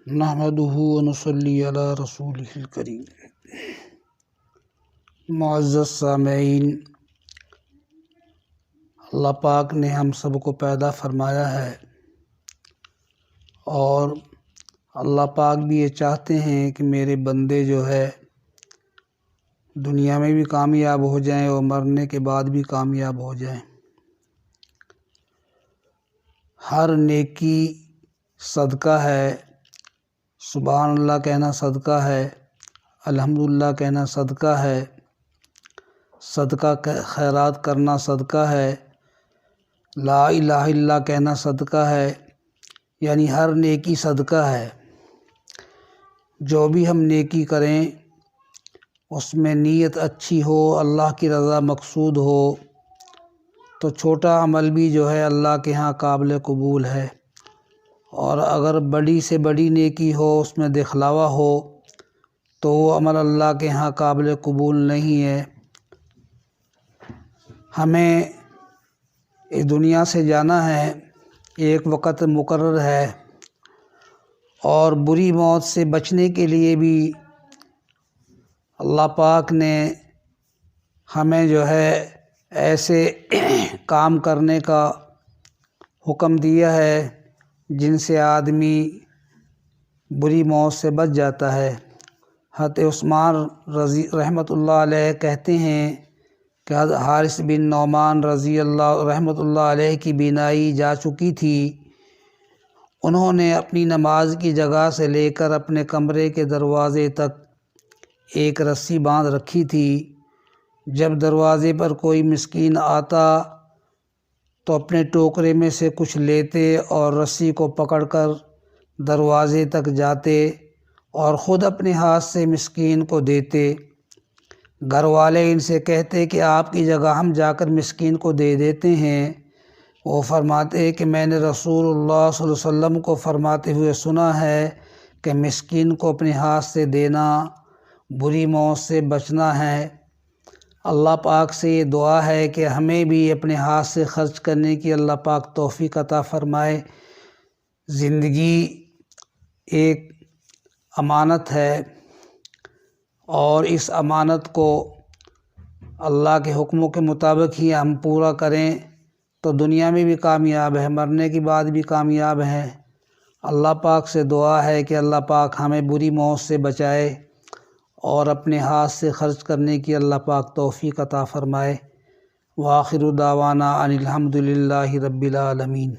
نحمدہ ونصلی علی رسولہ الکریم۔ معزز سامعین، اللہ پاک نے ہم سب کو پیدا فرمایا ہے اور اللہ پاک بھی یہ چاہتے ہیں کہ میرے بندے جو ہے دنیا میں بھی کامیاب ہو جائیں اور مرنے کے بعد بھی کامیاب ہو جائیں۔ ہر نیکی صدقہ ہے، سبحان اللہ کہنا صدقہ ہے، الحمدللہ کہنا صدقہ ہے، صدقہ خیرات کرنا صدقہ ہے، لا الہ الا اللہ کہنا صدقہ ہے، یعنی ہر نیکی صدقہ ہے۔ جو بھی ہم نیکی کریں اس میں نیت اچھی ہو، اللہ کی رضا مقصود ہو تو چھوٹا عمل بھی جو ہے اللہ کے ہاں قابل قبول ہے، اور اگر بڑی سے بڑی نیکی ہو اس میں دکھلاوا ہو تو وہ عمل اللہ کے ہاں قابل قبول نہیں ہے۔ ہمیں اس دنیا سے جانا ہے، ایک وقت مقرر ہے، اور بری موت سے بچنے کے لیے بھی اللہ پاک نے ہمیں جو ہے ایسے کام کرنے کا حکم دیا ہے جن سے آدمی بری موت سے بچ جاتا ہے۔ حضرت عثمان رحمۃ اللہ علیہ کہتے ہیں کہ حضرت حارث بن نعمان رضی اللہ رحمۃ اللہ علیہ کی بینائی جا چکی تھی۔ انہوں نے اپنی نماز کی جگہ سے لے کر اپنے کمرے کے دروازے تک ایک رسی باندھ رکھی تھی۔ جب دروازے پر کوئی مسکین آتا تو اپنے ٹوکرے میں سے کچھ لیتے اور رسی کو پکڑ کر دروازے تک جاتے اور خود اپنے ہاتھ سے مسکین کو دیتے۔ گھر والے ان سے کہتے کہ آپ کی جگہ ہم جا کر مسکین کو دے دیتے ہیں۔ وہ فرماتے کہ میں نے رسول اللہ صلی اللہ علیہ وسلم کو فرماتے ہوئے سنا ہے کہ مسکین کو اپنے ہاتھ سے دینا بری موت سے بچنا ہے۔ اللہ پاک سے یہ دعا ہے کہ ہمیں بھی اپنے ہاتھ سے خرچ کرنے کی اللہ پاک توفیق عطا فرمائے۔ زندگی ایک امانت ہے اور اس امانت کو اللہ کے حکموں کے مطابق ہی ہم پورا کریں تو دنیا میں بھی کامیاب ہے، مرنے کے بعد بھی کامیاب ہے۔ اللہ پاک سے دعا ہے کہ اللہ پاک ہمیں بری موت سے بچائے اور اپنے ہاتھ سے خرچ کرنے کی اللہ پاک توفیق عطا فرمائے۔ وآخر دعوانا ان الحمد للہ رب العالمین۔